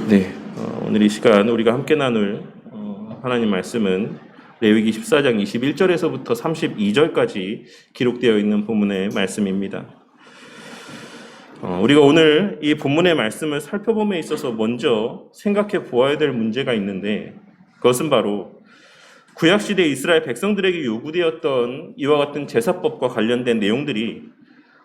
네, 오늘 이 시간 우리가 함께 나눌 하나님 말씀은 레위기 14장 21절에서부터 32절까지 기록되어 있는 본문의 말씀입니다. 우리가 오늘 이 본문의 말씀을 살펴봄에 있어서 먼저 생각해 보아야 될 문제가 있는데, 그것은 바로 구약시대 이스라엘 백성들에게 요구되었던 이와 같은 제사법과 관련된 내용들이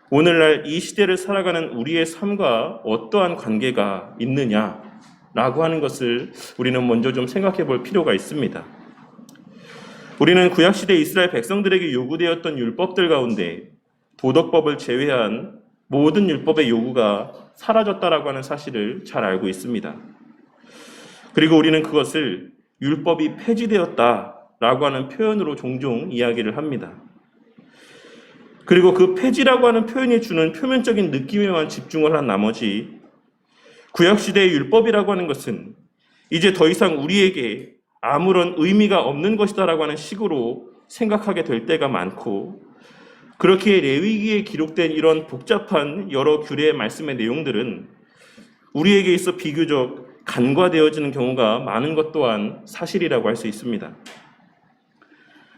오늘날 이 시대를 살아가는 우리의 삶과 어떠한 관계가 있느냐라고 하는 것을 우리는 먼저 좀 생각해 볼 필요가 있습니다. 우리는 구약시대 이스라엘 백성들에게 요구되었던 율법들 가운데 도덕법을 제외한 모든 율법의 요구가 사라졌다라고 하는 사실을 잘 알고 있습니다. 그리고 우리는 그것을 율법이 폐지되었다라고 하는 표현으로 종종 이야기를 합니다. 그리고 그 폐지라고 하는 표현이 주는 표면적인 느낌에만 집중을 한 나머지 구약시대의 율법이라고 하는 것은 이제 더 이상 우리에게 아무런 의미가 없는 것이다라고 하는 식으로 생각하게 될 때가 많고, 그렇게 레위기에 기록된 이런 복잡한 여러 규례의 말씀의 내용들은 우리에게 있어 비교적 간과되어지는 경우가 많은 것 또한 사실이라고 할 수 있습니다.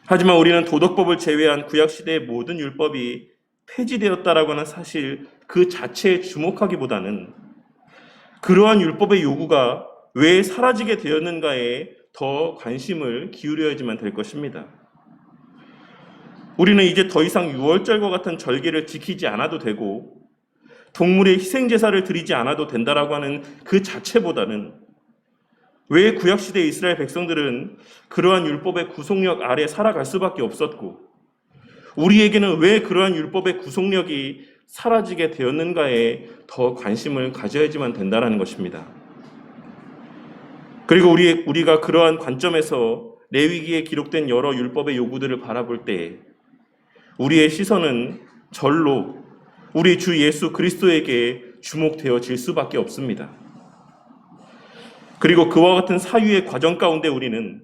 하지만 우리는 도덕법을 제외한 구약시대의 모든 율법이 폐지되었다라고 하는 사실 그 자체에 주목하기보다는 그러한 율법의 요구가 왜 사라지게 되었는가에 더 관심을 기울여야지만 될 것입니다. 우리는 이제 더 이상 유월절과 같은 절기를 지키지 않아도 되고 동물의 희생제사를 드리지 않아도 된다라고 하는 그 자체보다는 왜 구약시대 이스라엘 백성들은 그러한 율법의 구속력 아래 살아갈 수밖에 없었고 우리에게는 왜 그러한 율법의 구속력이 사라지게 되었는가에 더 관심을 가져야지만 된다는 것입니다. 그리고 우리가 그러한 관점에서 레위기에 기록된 여러 율법의 요구들을 바라볼 때 우리의 시선은 절로 우리 주 예수 그리스도에게 주목되어질 수밖에 없습니다. 그리고 그와 같은 사유의 과정 가운데 우리는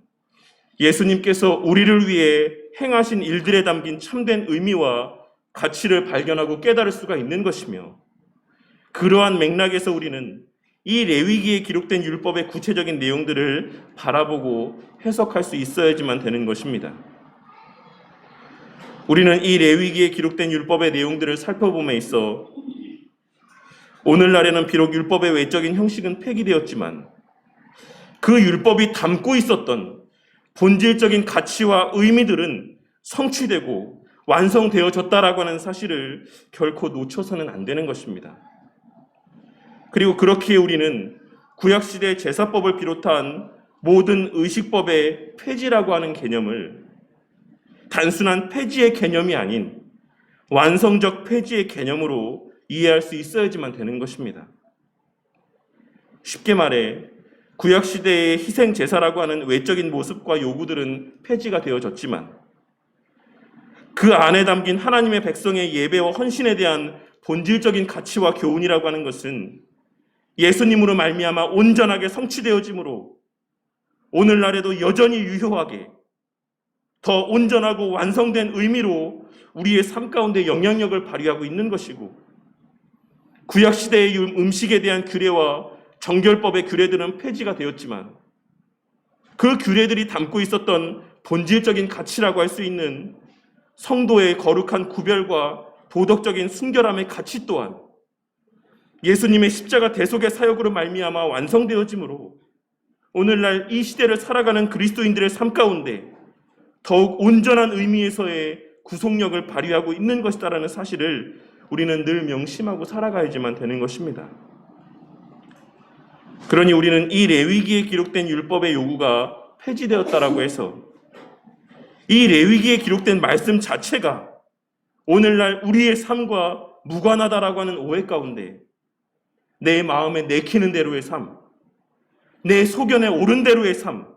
예수님께서 우리를 위해 행하신 일들에 담긴 참된 의미와 가치를 발견하고 깨달을 수가 있는 것이며, 그러한 맥락에서 우리는 이 레위기에 기록된 율법의 구체적인 내용들을 바라보고 해석할 수 있어야지만 되는 것입니다. 우리는 이 레위기에 기록된 율법의 내용들을 살펴봄에 있어 오늘날에는 비록 율법의 외적인 형식은 폐기되었지만 그 율법이 담고 있었던 본질적인 가치와 의미들은 성취되고 완성되어졌다라고 하는 사실을 결코 놓쳐서는 안 되는 것입니다. 그리고 그렇기에 우리는 구약시대 제사법을 비롯한 모든 의식법의 폐지라고 하는 개념을 단순한 폐지의 개념이 아닌 완성적 폐지의 개념으로 이해할 수 있어야지만 되는 것입니다. 쉽게 말해 구약시대의 희생제사라고 하는 외적인 모습과 요구들은 폐지가 되어졌지만 그 안에 담긴 하나님의 백성의 예배와 헌신에 대한 본질적인 가치와 교훈이라고 하는 것은 예수님으로 말미암아 온전하게 성취되어지므로 오늘날에도 여전히 유효하게 더 온전하고 완성된 의미로 우리의 삶 가운데 영향력을 발휘하고 있는 것이고, 구약시대의 음식에 대한 규례와 정결법의 규례들은 폐지가 되었지만 그 규례들이 담고 있었던 본질적인 가치라고 할 수 있는 성도의 거룩한 구별과 도덕적인 순결함의 가치 또한 예수님의 십자가 대속의 사역으로 말미암아 완성되어지므로 오늘날 이 시대를 살아가는 그리스도인들의 삶 가운데 더욱 온전한 의미에서의 구속력을 발휘하고 있는 것이다라는 사실을 우리는 늘 명심하고 살아가야지만 되는 것입니다. 그러니 우리는 이 레위기에 기록된 율법의 요구가 폐지되었다라고 해서 이 레위기에 기록된 말씀 자체가 오늘날 우리의 삶과 무관하다라고 하는 오해 가운데 내 마음에 내키는 대로의 삶, 내 소견에 옳은 대로의 삶,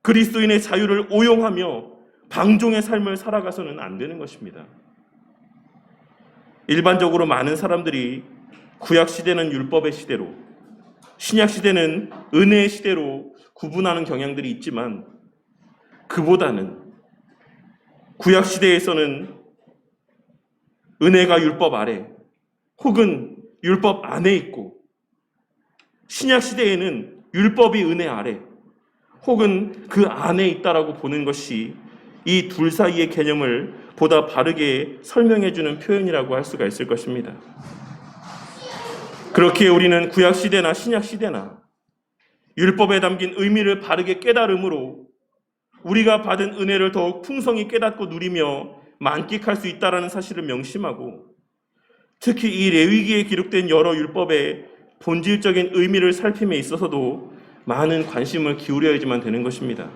그리스도인의 자유를 오용하며 방종의 삶을 살아가서는 안 되는 것입니다. 일반적으로 많은 사람들이 구약시대는 율법의 시대로, 신약시대는 은혜의 시대로 구분하는 경향들이 있지만 그보다는 구약시대에서는 은혜가 율법 아래 혹은 율법 안에 있고 신약 시대에는 율법이 은혜 아래 혹은 그 안에 있다라고 보는 것이 이 둘 사이의 개념을 보다 바르게 설명해주는 표현이라고 할 수가 있을 것입니다. 그렇게 우리는 구약 시대나 신약 시대나 율법에 담긴 의미를 바르게 깨달음으로 우리가 받은 은혜를 더욱 풍성히 깨닫고 누리며 만끽할 수 있다는 사실을 명심하고, 특히 이 레위기에 기록된 여러 율법의 본질적인 의미를 살핌에 있어서도 많은 관심을 기울여야지만 되는 것입니다.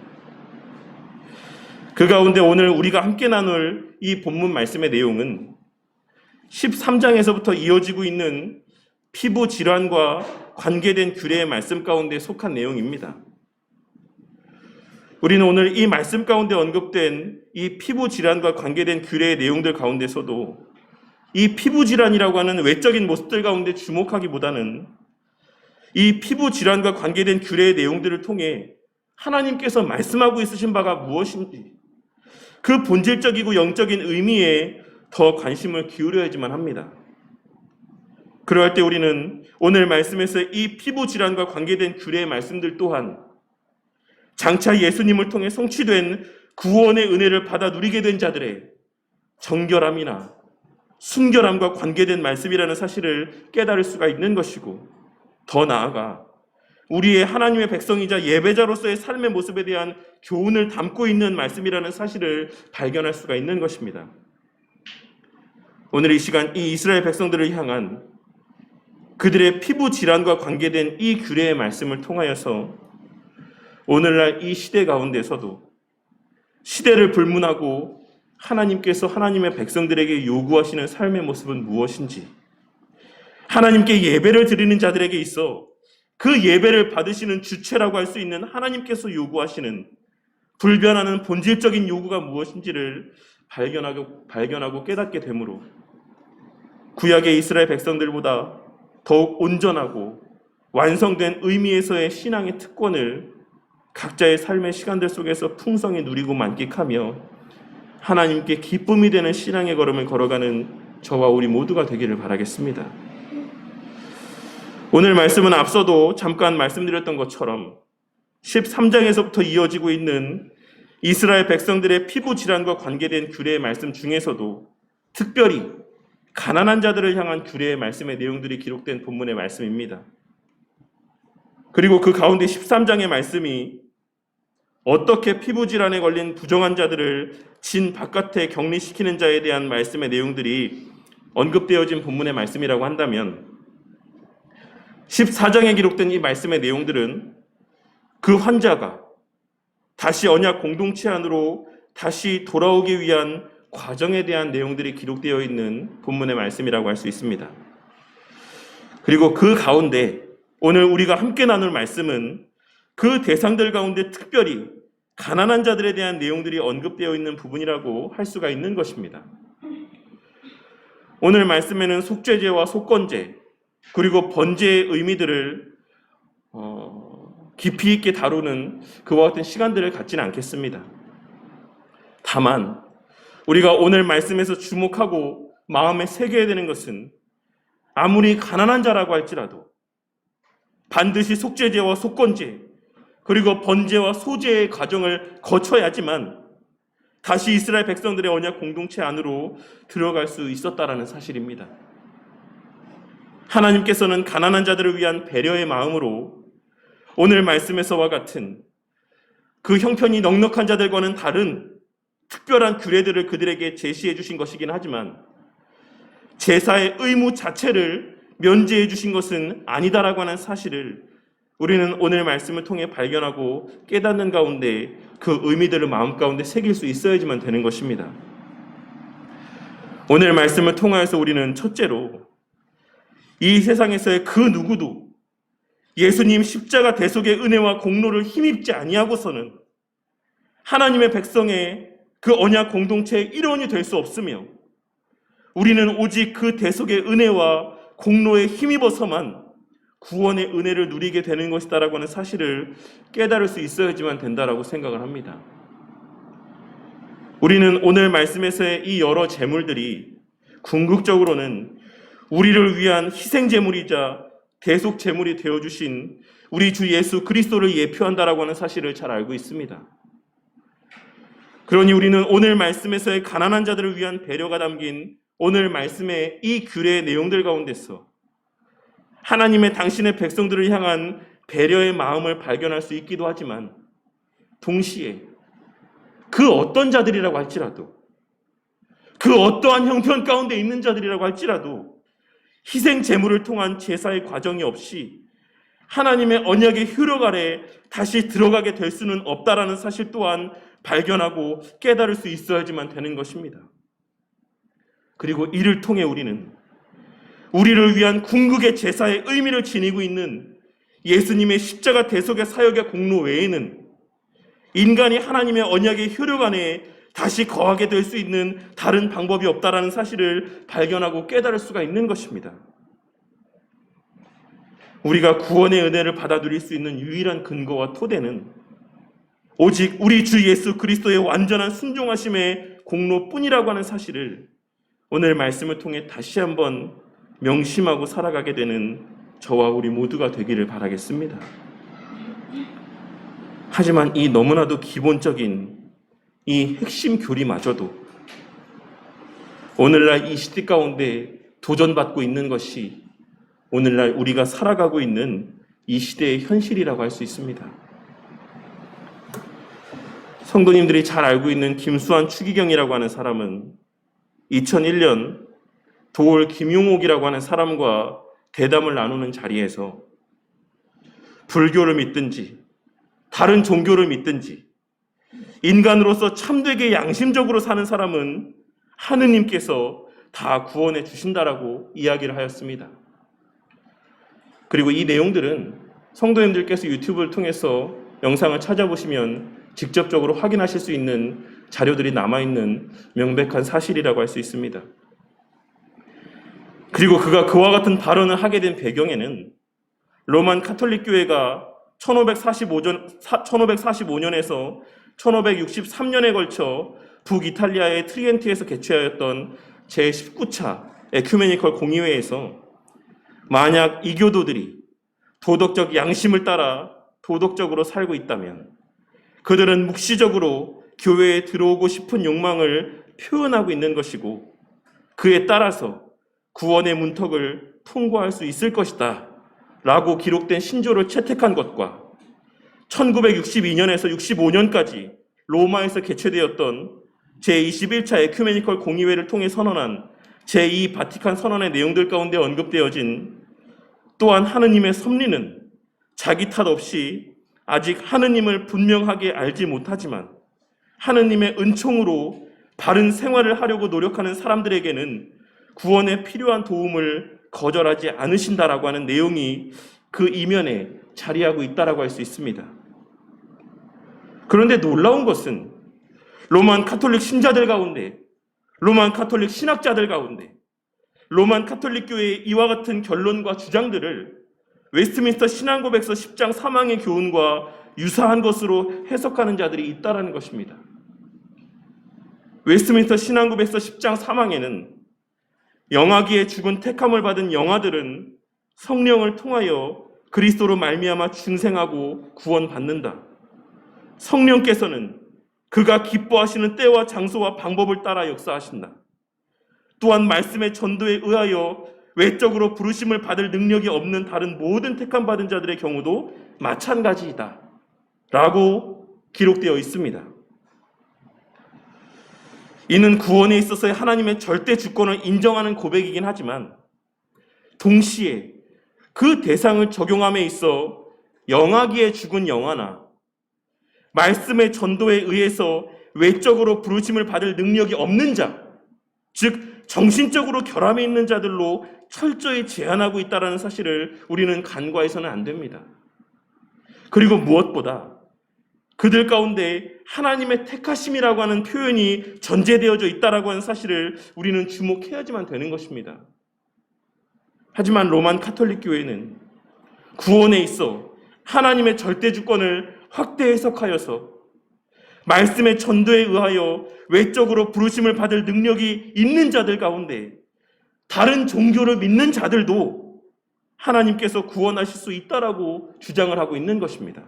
그 가운데 오늘 우리가 함께 나눌 이 본문 말씀의 내용은 13장에서부터 이어지고 있는 피부 질환과 관계된 규례의 말씀 가운데 속한 내용입니다. 우리는 오늘 이 말씀 가운데 언급된 이 피부 질환과 관계된 규례의 내용들 가운데서도 이 피부 질환이라고 하는 외적인 모습들 가운데 주목하기보다는 이 피부 질환과 관계된 규례의 내용들을 통해 하나님께서 말씀하고 있으신 바가 무엇인지 그 본질적이고 영적인 의미에 더 관심을 기울여야지만 합니다. 그럴 때 우리는 오늘 말씀에서 이 피부 질환과 관계된 규례의 말씀들 또한 장차 예수님을 통해 성취된 구원의 은혜를 받아 누리게 된 자들의 정결함이나 순결함과 관계된 말씀이라는 사실을 깨달을 수가 있는 것이고, 더 나아가 우리의 하나님의 백성이자 예배자로서의 삶의 모습에 대한 교훈을 담고 있는 말씀이라는 사실을 발견할 수가 있는 것입니다. 오늘 이 시간 이 이스라엘 백성들을 향한 그들의 피부 질환과 관계된 이 규례의 말씀을 통하여서 오늘날 이 시대 가운데서도 시대를 불문하고 하나님께서 하나님의 백성들에게 요구하시는 삶의 모습은 무엇인지, 하나님께 예배를 드리는 자들에게 있어 그 예배를 받으시는 주체라고 할 수 있는 하나님께서 요구하시는 불변하는 본질적인 요구가 무엇인지를 발견하고 깨닫게 되므로 구약의 이스라엘 백성들보다 더욱 온전하고 완성된 의미에서의 신앙의 특권을 각자의 삶의 시간들 속에서 풍성히 누리고 만끽하며 하나님께 기쁨이 되는 신앙의 걸음을 걸어가는 저와 우리 모두가 되기를 바라겠습니다. 오늘 말씀은 앞서도 잠깐 말씀드렸던 것처럼 13장에서부터 이어지고 있는 이스라엘 백성들의 피부 질환과 관계된 규례의 말씀 중에서도 특별히 가난한 자들을 향한 규례의 말씀의 내용들이 기록된 본문의 말씀입니다. 그리고 그 가운데 13장의 말씀이 어떻게 피부 질환에 걸린 부정한 자들을 진 바깥에 격리시키는 자에 대한 말씀의 내용들이 언급되어진 본문의 말씀이라고 한다면, 14장에 기록된 이 말씀의 내용들은 그 환자가 다시 언약 공동체 안으로 다시 돌아오기 위한 과정에 대한 내용들이 기록되어 있는 본문의 말씀이라고 할 수 있습니다. 그리고 그 가운데 오늘 우리가 함께 나눌 말씀은 그 대상들 가운데 특별히 가난한 자들에 대한 내용들이 언급되어 있는 부분이라고 할 수가 있는 것입니다. 오늘 말씀에는 속죄제와 속건제 그리고 번제의 의미들을 깊이 있게 다루는 그와 같은 시간들을 갖지는 않겠습니다. 다만 우리가 오늘 말씀에서 주목하고 마음에 새겨야 되는 것은 아무리 가난한 자라고 할지라도 반드시 속죄제와 속건제 그리고 번제와 소제의 과정을 거쳐야지만 다시 이스라엘 백성들의 언약 공동체 안으로 들어갈 수 있었다라는 사실입니다. 하나님께서는 가난한 자들을 위한 배려의 마음으로 오늘 말씀에서와 같은 그 형편이 넉넉한 자들과는 다른 특별한 규례들을 그들에게 제시해 주신 것이긴 하지만 제사의 의무 자체를 면제해 주신 것은 아니다라고 하는 사실을 우리는 오늘 말씀을 통해 발견하고 깨닫는 가운데 그 의미들을 마음 가운데 새길 수 있어야지만 되는 것입니다. 오늘 말씀을 통하여서 우리는 첫째로 이 세상에서의 그 누구도 예수님 십자가 대속의 은혜와 공로를 힘입지 아니하고서는 하나님의 백성의 그 언약 공동체의 일원이 될 수 없으며 우리는 오직 그 대속의 은혜와 공로에 힘입어서만 구원의 은혜를 누리게 되는 것이다라고 하는 사실을 깨달을 수 있어야지만 된다라고 생각을 합니다. 우리는 오늘 말씀에서의 이 여러 제물들이 궁극적으로는 우리를 위한 희생 제물이자 대속 제물이 되어주신 우리 주 예수 그리스도를 예표한다라고 하는 사실을 잘 알고 있습니다. 그러니 우리는 오늘 말씀에서의 가난한 자들을 위한 배려가 담긴 오늘 말씀의 이 글의 내용들 가운데서 하나님의 당신의 백성들을 향한 배려의 마음을 발견할 수 있기도 하지만 동시에 그 어떤 자들이라고 할지라도 그 어떠한 형편 가운데 있는 자들이라고 할지라도 희생 제물을 통한 제사의 과정이 없이 하나님의 언약의 효력 아래 다시 들어가게 될 수는 없다라는 사실 또한 발견하고 깨달을 수 있어야지만 되는 것입니다. 그리고 이를 통해 우리는 우리를 위한 궁극의 제사의 의미를 지니고 있는 예수님의 십자가 대속의 사역의 공로 외에는 인간이 하나님의 언약의 효력 안에 다시 거하게 될 수 있는 다른 방법이 없다라는 사실을 발견하고 깨달을 수가 있는 것입니다. 우리가 구원의 은혜를 받아 누릴 수 있는 유일한 근거와 토대는 오직 우리 주 예수 그리스도의 완전한 순종하심의 공로뿐이라고 하는 사실을 오늘 말씀을 통해 다시 한번 명심하고 살아가게 되는 저와 우리 모두가 되기를 바라겠습니다. 하지만 이 너무나도 기본적인 이 핵심 교리마저도 오늘날 이 시대 가운데 도전받고 있는 것이 오늘날 우리가 살아가고 있는 이 시대의 현실이라고 할 수 있습니다. 성도님들이 잘 알고 있는 김수환 추기경이라고 하는 사람은 2001년 도올 김용옥이라고 하는 사람과 대담을 나누는 자리에서 불교를 믿든지 다른 종교를 믿든지 인간으로서 참되게 양심적으로 사는 사람은 하느님께서 다 구원해 주신다라고 이야기를 하였습니다. 그리고 이 내용들은 성도님들께서 유튜브를 통해서 영상을 찾아보시면 직접적으로 확인하실 수 있는 자료들이 남아있는 명백한 사실이라고 할 수 있습니다. 그리고 그가 그와 같은 발언을 하게 된 배경에는 로만 카톨릭 교회가 1545년에서 1563년에 걸쳐 북이탈리아의 트리엔티에서 개최하였던 제19차 에큐메니컬 공의회에서 만약 이교도들이 도덕적 양심을 따라 도덕적으로 살고 있다면 그들은 묵시적으로 교회에 들어오고 싶은 욕망을 표현하고 있는 것이고 그에 따라서 구원의 문턱을 통과할 수 있을 것이다 라고 기록된 신조를 채택한 것과 1962년에서 65년까지 로마에서 개최되었던 제21차 에큐메니컬 공의회를 통해 선언한 제2 바티칸 선언의 내용들 가운데 언급되어진 또한 하느님의 섭리는 자기 탓 없이 아직 하느님을 분명하게 알지 못하지만 하느님의 은총으로 바른 생활을 하려고 노력하는 사람들에게는 구원에 필요한 도움을 거절하지 않으신다라고 하는 내용이 그 이면에 자리하고 있다라고 할 수 있습니다. 그런데 놀라운 것은 로만 카톨릭 신자들 가운데, 로만 카톨릭 신학자들 가운데, 로만 카톨릭 교회의 이와 같은 결론과 주장들을 웨스트민스터 신앙고백서 10장 사망의 교훈과 유사한 것으로 해석하는 자들이 있다라는 것입니다. 웨스트민스터 신앙고백서 10장 사망에는 영아기에 죽은 택함을 받은 영아들은 성령을 통하여 그리스도로 말미암아 중생하고 구원받는다. 성령께서는 그가 기뻐하시는 때와 장소와 방법을 따라 역사하신다. 또한 말씀의 전도에 의하여 외적으로 부르심을 받을 능력이 없는 다른 모든 택함 받은 자들의 경우도 마찬가지이다 라고 기록되어 있습니다. 이는 구원에 있어서의 하나님의 절대 주권을 인정하는 고백이긴 하지만 동시에 그 대상을 적용함에 있어 영아기에 죽은 영아나 말씀의 전도에 의해서 외적으로 부르심을 받을 능력이 없는 자, 즉 정신적으로 결함이 있는 자들로 철저히 제한하고 있다는 사실을 우리는 간과해서는 안 됩니다. 그리고 무엇보다 그들 가운데 하나님의 택하심이라고 하는 표현이 전제되어져 있다라고 하는 사실을 우리는 주목해야지만 되는 것입니다. 하지만 로만 카톨릭 교회는 구원에 있어 하나님의 절대 주권을 확대 해석하여서 말씀의 전도에 의하여 외적으로 부르심을 받을 능력이 있는 자들 가운데 다른 종교를 믿는 자들도 하나님께서 구원하실 수 있다라고 주장을 하고 있는 것입니다.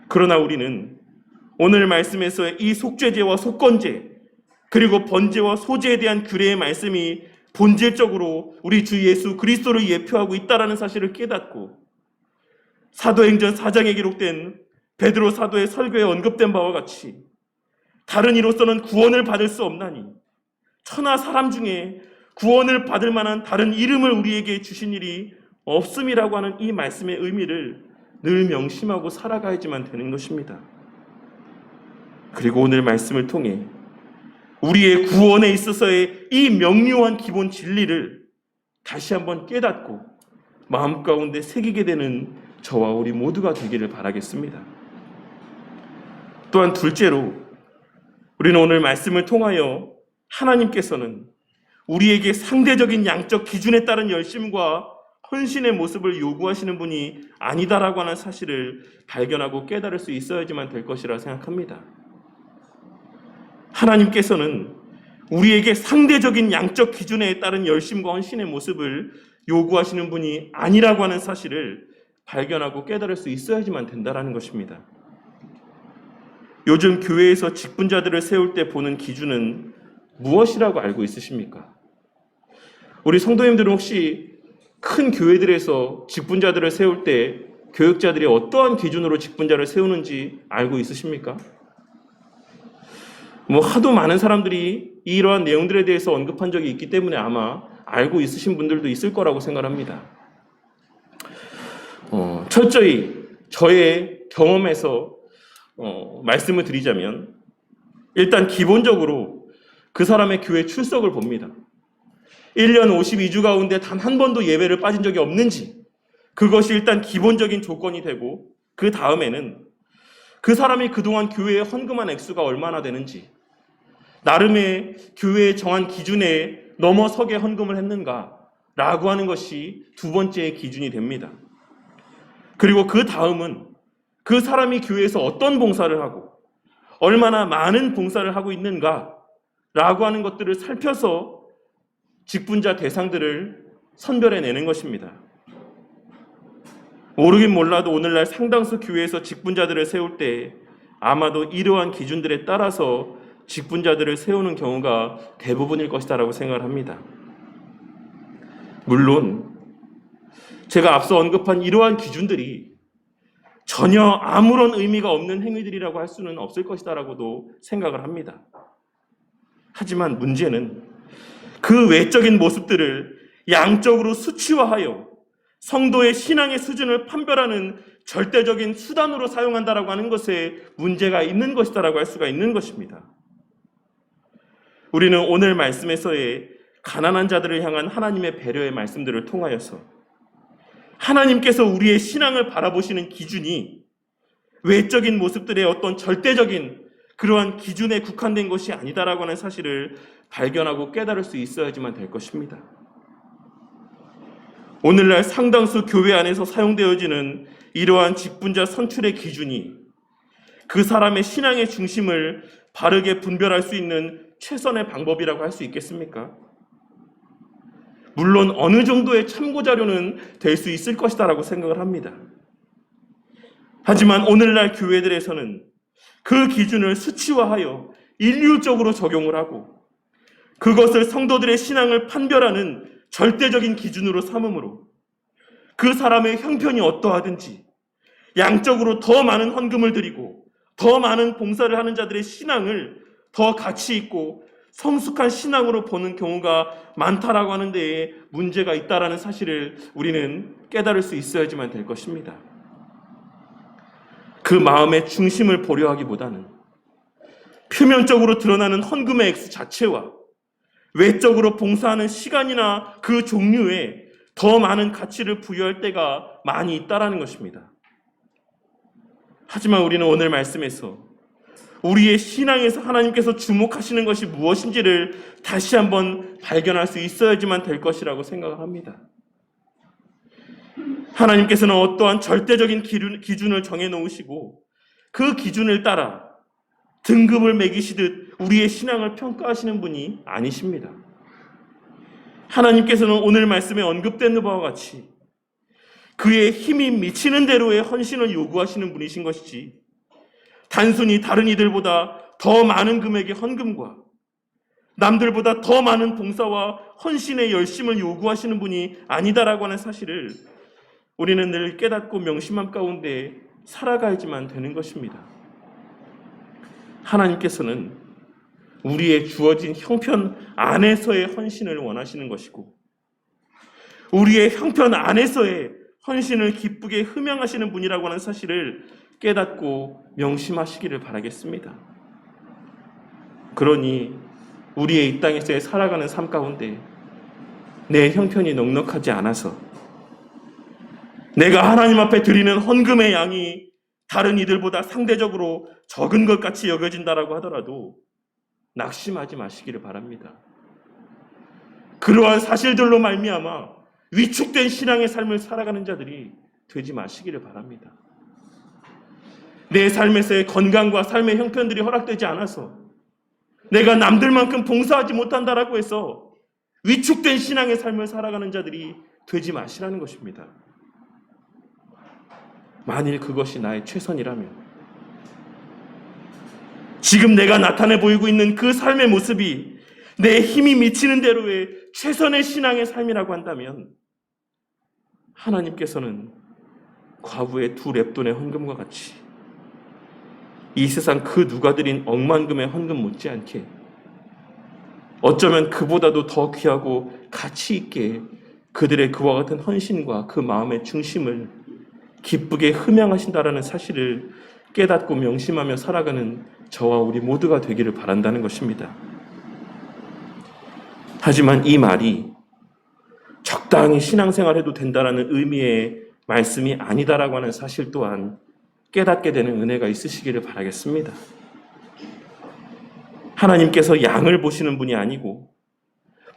그러나 우리는 오늘 말씀에서 이 속죄제와 속건제 그리고 번제와 소제에 대한 규례의 말씀이 본질적으로 우리 주 예수 그리스도를 예표하고 있다는 사실을 깨닫고 사도행전 4장에 기록된 베드로 사도의 설교에 언급된 바와 같이 다른 이로서는 구원을 받을 수 없나니 천하 사람 중에 구원을 받을 만한 다른 이름을 우리에게 주신 일이 없음이라고 하는 이 말씀의 의미를 늘 명심하고 살아가야지만 되는 것입니다. 그리고 오늘 말씀을 통해 우리의 구원에 있어서의 이 명료한 기본 진리를 다시 한번 깨닫고 마음 가운데 새기게 되는 저와 우리 모두가 되기를 바라겠습니다. 또한 둘째로 우리는 오늘 말씀을 통하여 하나님께서는 우리에게 상대적인 양적 기준에 따른 열심과 헌신의 모습을 요구하시는 분이 아니다라고 하는 사실을 발견하고 깨달을 수 있어야지만 될 것이라 생각합니다. 하나님께서는 우리에게 상대적인 양적 기준에 따른 열심과 헌신의 모습을 요구하시는 분이 아니라고 하는 사실을 발견하고 깨달을 수 있어야지만 된다라는 것입니다. 요즘 교회에서 직분자들을 세울 때 보는 기준은 무엇이라고 알고 있으십니까? 우리 성도님들은 혹시 큰 교회들에서 직분자들을 세울 때 교육자들이 어떠한 기준으로 직분자를 세우는지 알고 있으십니까? 하도 많은 사람들이 이러한 내용들에 대해서 언급한 적이 있기 때문에 아마 알고 있으신 분들도 있을 거라고 생각합니다. 철저히 저의 경험에서 말씀을 드리자면 일단 기본적으로 그 사람의 교회 출석을 봅니다. 1년 52주 가운데 단 한 번도 예배를 빠진 적이 없는지 그것이 일단 기본적인 조건이 되고 그 다음에는 그 사람이 그동안 교회에 헌금한 액수가 얼마나 되는지 나름의 교회에 정한 기준에 넘어서게 헌금을 했는가라고 하는 것이 두 번째의 기준이 됩니다. 그리고 그 다음은 그 사람이 교회에서 어떤 봉사를 하고 얼마나 많은 봉사를 하고 있는가라고 하는 것들을 살펴서 직분자 대상들을 선별해내는 것입니다. 모르긴 몰라도 오늘날 상당수 교회에서 직분자들을 세울 때 아마도 이러한 기준들에 따라서 직분자들을 세우는 경우가 대부분일 것이다라고 생각을 합니다. 물론 제가 앞서 언급한 이러한 기준들이 전혀 아무런 의미가 없는 행위들이라고 할 수는 없을 것이다라고도 생각을 합니다. 하지만 문제는 그 외적인 모습들을 양적으로 수치화하여 성도의 신앙의 수준을 판별하는 절대적인 수단으로 사용한다라고 하는 것에 문제가 있는 것이다라고 할 수가 있는 것입니다. 우리는 오늘 말씀에서의 가난한 자들을 향한 하나님의 배려의 말씀들을 통하여서 하나님께서 우리의 신앙을 바라보시는 기준이 외적인 모습들의 어떤 절대적인 그러한 기준에 국한된 것이 아니다라고 하는 사실을 발견하고 깨달을 수 있어야지만 될 것입니다. 오늘날 상당수 교회 안에서 사용되어지는 이러한 직분자 선출의 기준이 그 사람의 신앙의 중심을 바르게 분별할 수 있는 최선의 방법이라고 할 수 있겠습니까? 물론 어느 정도의 참고자료는 될 수 있을 것이다라고 생각을 합니다. 하지만 오늘날 교회들에서는 그 기준을 수치화하여 인류적으로 적용을 하고 그것을 성도들의 신앙을 판별하는 절대적인 기준으로 삼음으로 그 사람의 형편이 어떠하든지 양적으로 더 많은 헌금을 드리고 더 많은 봉사를 하는 자들의 신앙을 더 가치 있고 성숙한 신앙으로 보는 경우가 많다라고 하는 데에 문제가 있다라는 사실을 우리는 깨달을 수 있어야지만 될 것입니다. 그 마음의 중심을 보려 하기보다는 표면적으로 드러나는 헌금의 액수 자체와 외적으로 봉사하는 시간이나 그 종류에 더 많은 가치를 부여할 때가 많이 있다라는 것입니다. 하지만 우리는 오늘 말씀에서 우리의 신앙에서 하나님께서 주목하시는 것이 무엇인지를 다시 한번 발견할 수 있어야지만 될 것이라고 생각을 합니다. 하나님께서는 어떠한 절대적인 기준을 정해놓으시고 그 기준을 따라 등급을 매기시듯 우리의 신앙을 평가하시는 분이 아니십니다. 하나님께서는 오늘 말씀에 언급된 바와 같이 그의 힘이 미치는 대로의 헌신을 요구하시는 분이신 것이지, 단순히 다른 이들보다 더 많은 금액의 헌금과 남들보다 더 많은 봉사와 헌신의 열심을 요구하시는 분이 아니다라고 하는 사실을 우리는 늘 깨닫고 명심함 가운데 살아가야지만 되는 것입니다. 하나님께서는 우리의 주어진 형편 안에서의 헌신을 원하시는 것이고, 우리의 형편 안에서의 헌신을 기쁘게 흠양하시는 분이라고 하는 사실을 깨닫고 명심하시기를 바라겠습니다. 그러니 우리의 이 땅에서의 살아가는 삶 가운데 내 형편이 넉넉하지 않아서, 내가 하나님 앞에 드리는 헌금의 양이 다른 이들보다 상대적으로 적은 것 같이 여겨진다라고 하더라도 낙심하지 마시기를 바랍니다. 그러한 사실들로 말미암아 위축된 신앙의 삶을 살아가는 자들이 되지 마시기를 바랍니다. 내 삶에서의 건강과 삶의 형편들이 허락되지 않아서 내가 남들만큼 봉사하지 못한다라고 해서 위축된 신앙의 삶을 살아가는 자들이 되지 마시라는 것입니다. 만일 그것이 나의 최선이라면, 지금 내가 나타내 보이고 있는 그 삶의 모습이 내 힘이 미치는 대로의 최선의 신앙의 삶이라고 한다면, 하나님께서는 과부의 2렙돈의 헌금과 같이 이 세상 그 누가 드린 억만금의 헌금 못지않게 어쩌면 그보다도 더 귀하고 가치 있게 그들의 그와 같은 헌신과 그 마음의 중심을 기쁘게 흠양하신다라는 사실을 깨닫고 명심하며 살아가는 저와 우리 모두가 되기를 바란다는 것입니다. 하지만 이 말이 적당히 신앙생활해도 된다라는 의미의 말씀이 아니다라고 하는 사실 또한 깨닫게 되는 은혜가 있으시기를 바라겠습니다. 하나님께서 양을 보시는 분이 아니고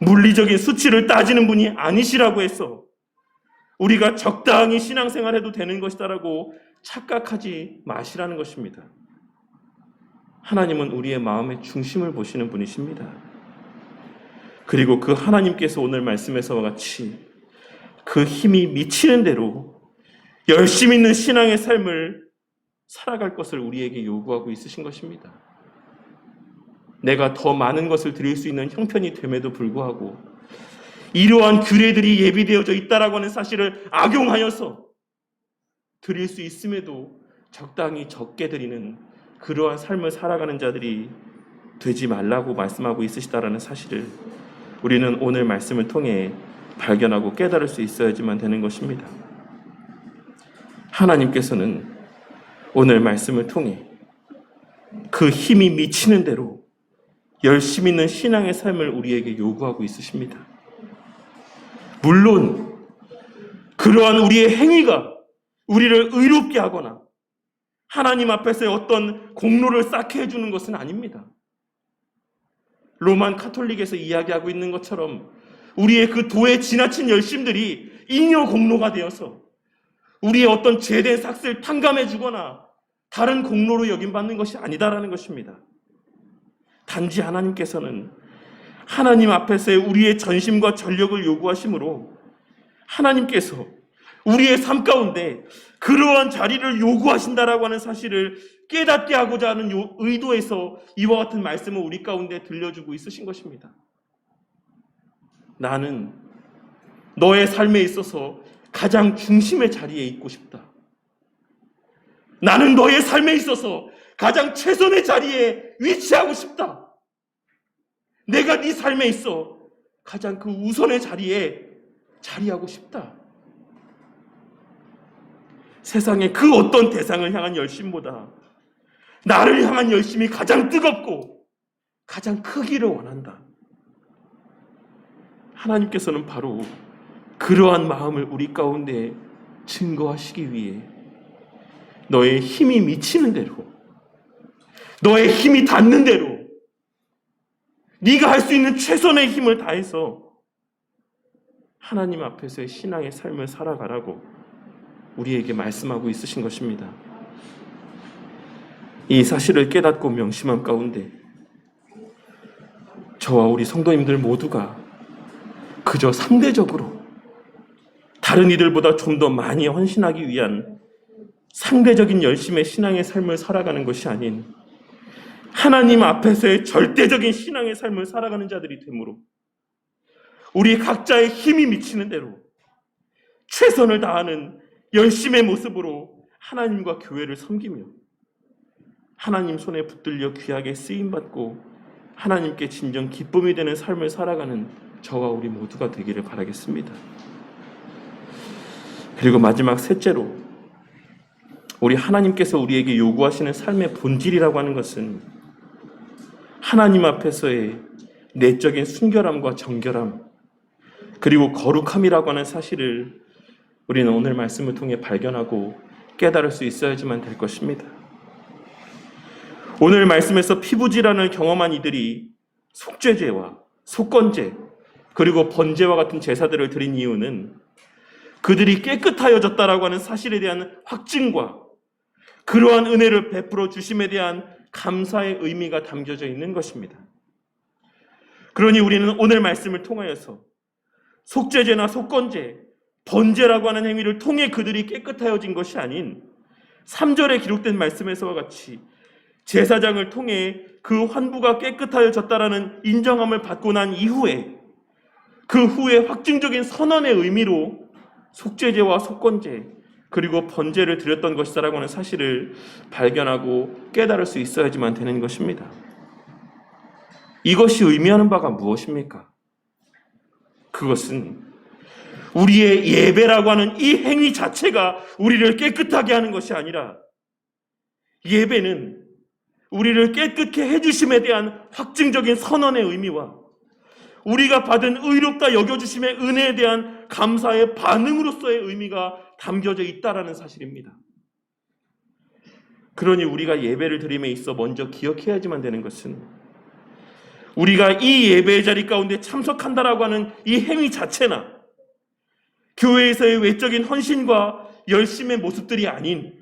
물리적인 수치를 따지는 분이 아니시라고 해서 우리가 적당히 신앙생활해도 되는 것이다라고 착각하지 마시라는 것입니다. 하나님은 우리의 마음의 중심을 보시는 분이십니다. 그리고 그 하나님께서 오늘 말씀에서와 같이 그 힘이 미치는 대로 열심 있는 신앙의 삶을 살아갈 것을 우리에게 요구하고 있으신 것입니다. 내가 더 많은 것을 드릴 수 있는 형편이 됨에도 불구하고 이러한 규례들이 예비되어져 있다라고 하는 사실을 악용하여서 드릴 수 있음에도 적당히 적게 드리는 그러한 삶을 살아가는 자들이 되지 말라고 말씀하고 있으시다라는 사실을 우리는 오늘 말씀을 통해 발견하고 깨달을 수 있어야지만 되는 것입니다. 하나님께서는 오늘 말씀을 통해 그 힘이 미치는 대로 열심 있는 신앙의 삶을 우리에게 요구하고 있으십니다. 물론 그러한 우리의 행위가 우리를 의롭게 하거나 하나님 앞에서의 어떤 공로를 쌓게 해주는 것은 아닙니다. 로만 카톨릭에서 이야기하고 있는 것처럼 우리의 그 도에 지나친 열심들이 잉여 공로가 되어서 우리의 어떤 죄된 삭슬 탕감해 주거나 다른 공로로 여김받는 것이 아니다라는 것입니다. 단지 하나님께서는 하나님 앞에서의 우리의 전심과 전력을 요구하시므로 하나님께서 우리의 삶 가운데 그러한 자리를 요구하신다라고 하는 사실을 깨닫게 하고자 하는 의도에서 이와 같은 말씀을 우리 가운데 들려주고 있으신 것입니다. 나는 너의 삶에 있어서 가장 중심의 자리에 있고 싶다. 나는 너의 삶에 있어서 가장 최선의 자리에 위치하고 싶다. 내가 네 삶에 있어 가장 그 우선의 자리에 자리하고 싶다. 세상의 그 어떤 대상을 향한 열심보다 나를 향한 열심이 가장 뜨겁고 가장 크기를 원한다. 하나님께서는 바로 그러한 마음을 우리 가운데 증거하시기 위해 너의 힘이 미치는 대로, 너의 힘이 닿는 대로 네가 할 수 있는 최선의 힘을 다해서 하나님 앞에서의 신앙의 삶을 살아가라고 우리에게 말씀하고 있으신 것입니다. 이 사실을 깨닫고 명심한 가운데 저와 우리 성도님들 모두가 그저 상대적으로 다른 이들보다 좀 더 많이 헌신하기 위한 상대적인 열심의 신앙의 삶을 살아가는 것이 아닌 하나님 앞에서의 절대적인 신앙의 삶을 살아가는 자들이 되므로 우리 각자의 힘이 미치는 대로 최선을 다하는 열심의 모습으로 하나님과 교회를 섬기며 하나님 손에 붙들려 귀하게 쓰임받고 하나님께 진정 기쁨이 되는 삶을 살아가는 저와 우리 모두가 되기를 바라겠습니다. 그리고 마지막 셋째로, 우리 하나님께서 우리에게 요구하시는 삶의 본질이라고 하는 것은 하나님 앞에서의 내적인 순결함과 정결함, 그리고 거룩함이라고 하는 사실을 우리는 오늘 말씀을 통해 발견하고 깨달을 수 있어야지만 될 것입니다. 오늘 말씀에서 피부질환을 경험한 이들이 속죄제와 속건제 그리고 번제와 같은 제사들을 드린 이유는 그들이 깨끗하여졌다라고 하는 사실에 대한 확증과 그러한 은혜를 베풀어 주심에 대한 감사의 의미가 담겨져 있는 것입니다. 그러니 우리는 오늘 말씀을 통하여서 속죄제나 속건제, 번제라고 하는 행위를 통해 그들이 깨끗하여진 것이 아닌 3절에 기록된 말씀에서와 같이 제사장을 통해 그 환부가 깨끗하여졌다라는 인정함을 받고 난 이후에 그 후에 확증적인 선언의 의미로 속죄제와 속건제 그리고 번제를 드렸던 것이다라고 하는 사실을 발견하고 깨달을 수 있어야지만 되는 것입니다. 이것이 의미하는 바가 무엇입니까? 그것은 우리의 예배라고 하는 이 행위 자체가 우리를 깨끗하게 하는 것이 아니라 예배는 우리를 깨끗게 해주심에 대한 확증적인 선언의 의미와 우리가 받은 의롭다 여겨주심의 은혜에 대한 감사의 반응으로서의 의미가 담겨져 있다라는 사실입니다. 그러니 우리가 예배를 드림에 있어 먼저 기억해야지만 되는 것은 우리가 이 예배의 자리 가운데 참석한다라고 하는 이 행위 자체나 교회에서의 외적인 헌신과 열심의 모습들이 아닌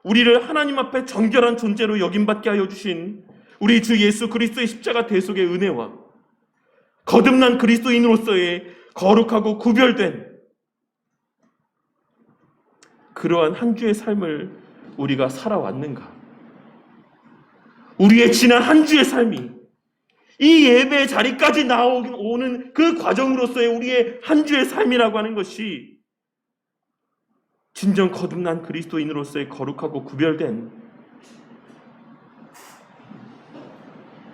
우리를 하나님 앞에 정결한 존재로 여김받게 하여 주신 우리 주 예수 그리스도의 십자가 대속의 은혜와 거듭난 그리스도인으로서의 거룩하고 구별된 그러한 한 주의 삶을 우리가 살아왔는가? 우리의 지난 한 주의 삶이 이 예배의 자리까지 나오는 그 과정으로서의 우리의 한 주의 삶이라고 하는 것이 진정 거듭난 그리스도인으로서의 거룩하고 구별된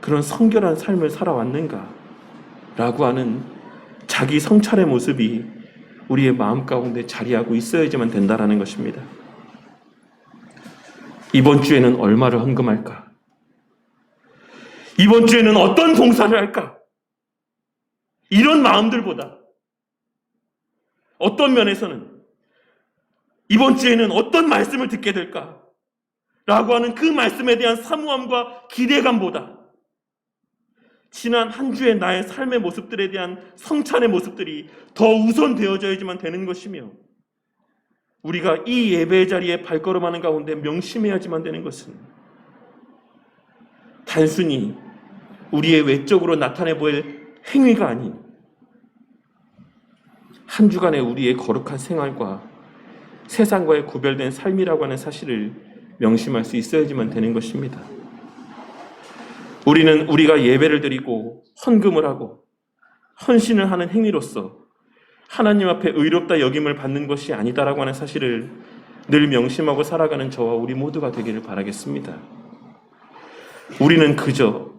그런 성결한 삶을 살아왔는가? 라고 하는 자기 성찰의 모습이 우리의 마음 가운데 자리하고 있어야지만 된다라는 것입니다. 이번 주에는 얼마를 헌금할까? 이번 주에는 어떤 봉사를 할까? 이런 마음들보다 어떤 면에서는 이번 주에는 어떤 말씀을 듣게 될까? 라고 하는 그 말씀에 대한 사모함과 기대감보다 지난 한 주의 나의 삶의 모습들에 대한 성찬의 모습들이 더 우선되어져야지만 되는 것이며 우리가 이 예배의 자리에 발걸음하는 가운데 명심해야지만 되는 것은 단순히 우리의 외적으로 나타내 보일 행위가 아닌 한 주간의 우리의 거룩한 생활과 세상과의 구별된 삶이라고 하는 사실을 명심할 수 있어야지만 되는 것입니다. 우리는 우리가 예배를 드리고 헌금을 하고 헌신을 하는 행위로서 하나님 앞에 의롭다 여김을 받는 것이 아니다라고 하는 사실을 늘 명심하고 살아가는 저와 우리 모두가 되기를 바라겠습니다. 우리는 그저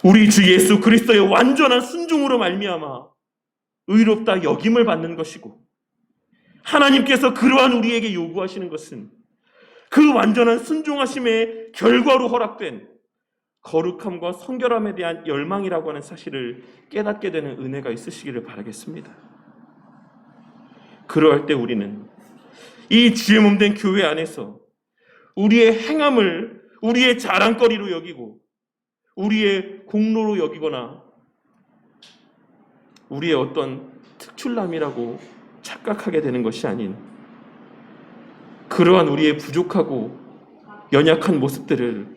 우리 주 예수 그리스도의 완전한 순종으로 말미암아 의롭다 여김을 받는 것이고 하나님께서 그러한 우리에게 요구하시는 것은 그 완전한 순종하심의 결과로 허락된 거룩함과 성결함에 대한 열망이라고 하는 사실을 깨닫게 되는 은혜가 있으시기를 바라겠습니다. 그러할 때 우리는 이 주의 몸 된 교회 안에서 우리의 행함을 우리의 자랑거리로 여기고 우리의 공로로 여기거나 우리의 어떤 특출남이라고 착각하게 되는 것이 아닌 그러한 우리의 부족하고 연약한 모습들을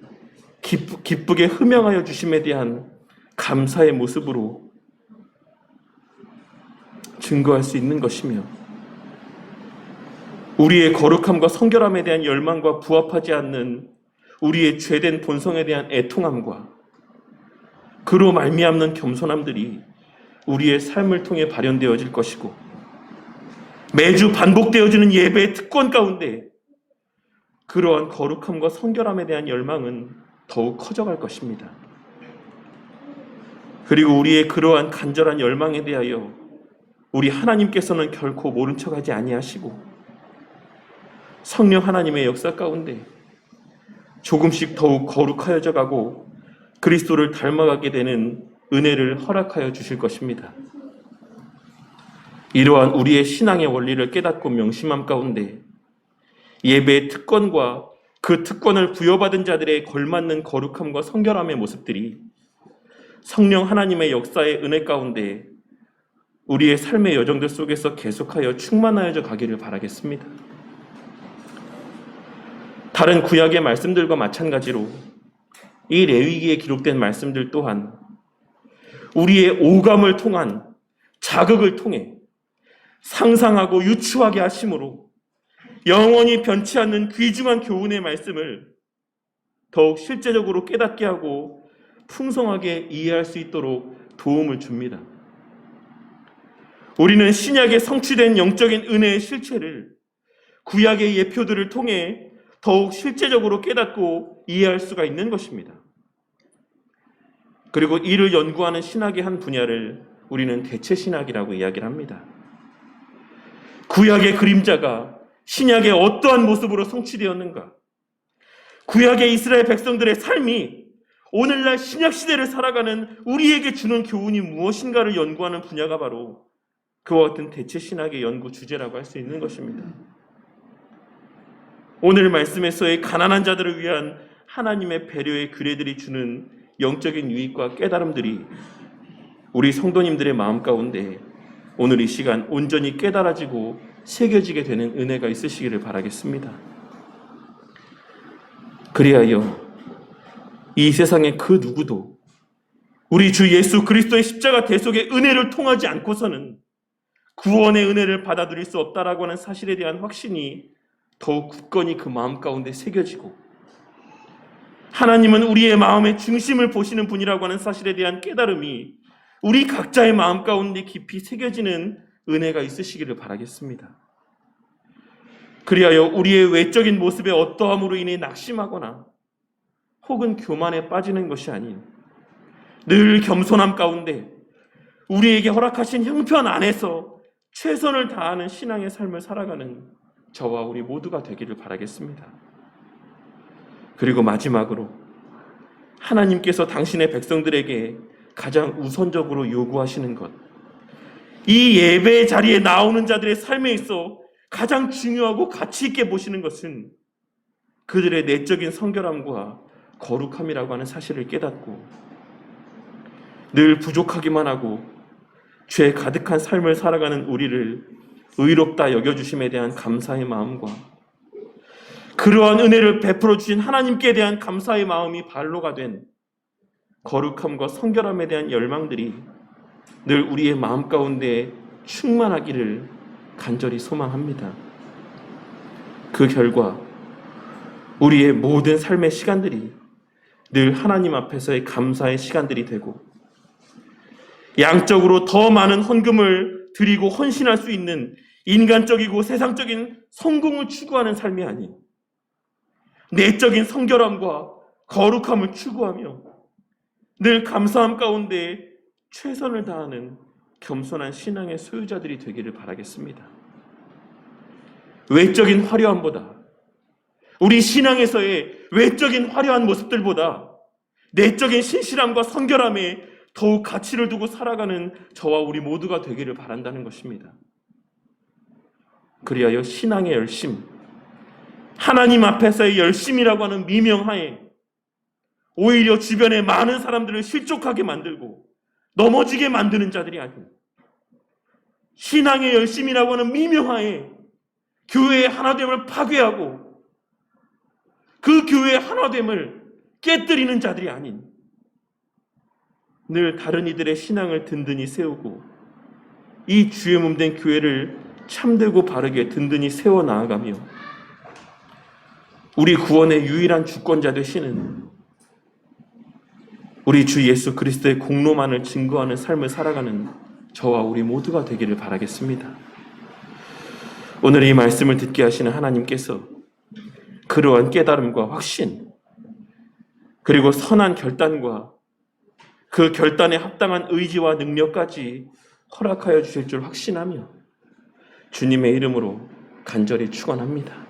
기쁘게 흠양하여 주심에 대한 감사의 모습으로 증거할 수 있는 것이며, 우리의 거룩함과 성결함에 대한 열망과 부합하지 않는 우리의 죄된 본성에 대한 애통함과 그로 말미암는 겸손함들이 우리의 삶을 통해 발현되어질 것이고, 매주 반복되어지는 예배의 특권 가운데 그러한 거룩함과 성결함에 대한 열망은 더욱 커져갈 것입니다. 그리고 우리의 그러한 간절한 열망에 대하여 우리 하나님께서는 결코 모른 척하지 아니하시고, 성령 하나님의 역사 가운데 조금씩 더욱 거룩하여져 가고 그리스도를 닮아가게 되는 은혜를 허락하여 주실 것입니다. 이러한 우리의 신앙의 원리를 깨닫고 명심함 가운데 예배의 특권과 그 특권을 부여받은 자들의 걸맞는 거룩함과 성결함의 모습들이 성령 하나님의 역사의 은혜 가운데 우리의 삶의 여정들 속에서 계속하여 충만하여져 가기를 바라겠습니다. 다른 구약의 말씀들과 마찬가지로 이 레위기에 기록된 말씀들 또한 우리의 오감을 통한 자극을 통해 상상하고 유추하게 하심으로 영원히 변치 않는 귀중한 교훈의 말씀을 더욱 실제적으로 깨닫게 하고 풍성하게 이해할 수 있도록 도움을 줍니다. 우리는 신약에 성취된 영적인 은혜의 실체를 구약의 예표들을 통해 더욱 실제적으로 깨닫고 이해할 수가 있는 것입니다. 그리고 이를 연구하는 신학의 한 분야를 우리는 대체신학이라고 이야기를 합니다. 구약의 그림자가 신약의 어떠한 모습으로 성취되었는가? 구약의 이스라엘 백성들의 삶이 오늘날 신약 시대를 살아가는 우리에게 주는 교훈이 무엇인가를 연구하는 분야가 바로 그와 같은 대체신학의 연구 주제라고 할 수 있는 것입니다. 오늘 말씀에서의 가난한 자들을 위한 하나님의 배려의 규례들이 주는 영적인 유익과 깨달음들이 우리 성도님들의 마음 가운데 오늘 이 시간 온전히 깨달아지고 새겨지게 되는 은혜가 있으시기를 바라겠습니다. 그리하여 이 세상의 그 누구도 우리 주 예수 그리스도의 십자가 대속의 은혜를 통하지 않고서는 구원의 은혜를 받아들일 수 없다라고 하는 사실에 대한 확신이 더욱 굳건히 그 마음 가운데 새겨지고, 하나님은 우리의 마음의 중심을 보시는 분이라고 하는 사실에 대한 깨달음이 우리 각자의 마음 가운데 깊이 새겨지는 은혜가 있으시기를 바라겠습니다. 그리하여 우리의 외적인 모습의 어떠함으로 인해 낙심하거나 혹은 교만에 빠지는 것이 아닌 늘 겸손함 가운데 우리에게 허락하신 형편 안에서 최선을 다하는 신앙의 삶을 살아가는 저와 우리 모두가 되기를 바라겠습니다. 그리고 마지막으로 하나님께서 당신의 백성들에게 가장 우선적으로 요구하시는 것, 이 예배의 자리에 나오는 자들의 삶에 있어 가장 중요하고 가치 있게 보시는 것은 그들의 내적인 성결함과 거룩함이라고 하는 사실을 깨닫고 늘 부족하기만 하고 죄 가득한 삶을 살아가는 우리를 의롭다 여겨주심에 대한 감사의 마음과 그러한 은혜를 베풀어 주신 하나님께 대한 감사의 마음이 발로가 된 거룩함과 성결함에 대한 열망들이 늘 우리의 마음 가운데 충만하기를 간절히 소망합니다. 그 결과 우리의 모든 삶의 시간들이 늘 하나님 앞에서의 감사의 시간들이 되고, 양적으로 더 많은 헌금을 드리고 헌신할 수 있는 인간적이고 세상적인 성공을 추구하는 삶이 아닌 내적인 성결함과 거룩함을 추구하며 늘 감사함 가운데 최선을 다하는 겸손한 신앙의 소유자들이 되기를 바라겠습니다. 외적인 화려함보다, 우리 신앙에서의 외적인 화려한 모습들보다 내적인 신실함과 성결함에 더욱 가치를 두고 살아가는 저와 우리 모두가 되기를 바란다는 것입니다. 그리하여 신앙의 열심, 하나님 앞에서의 열심이라고 하는 미명하에 오히려 주변의 많은 사람들을 실족하게 만들고 넘어지게 만드는 자들이 아닌, 신앙의 열심이라고 하는 미명하에 교회의 하나됨을 파괴하고 그 교회의 하나됨을 깨뜨리는 자들이 아닌, 늘 다른 이들의 신앙을 든든히 세우고 이 주의 몸된 교회를 참되고 바르게 든든히 세워 나아가며 우리 구원의 유일한 주권자 되시는 우리 주 예수 그리스도의 공로만을 증거하는 삶을 살아가는 저와 우리 모두가 되기를 바라겠습니다. 오늘 이 말씀을 듣게 하시는 하나님께서 그러한 깨달음과 확신, 그리고 선한 결단과 그 결단에 합당한 의지와 능력까지 허락하여 주실 줄 확신하며 주님의 이름으로 간절히 축원합니다.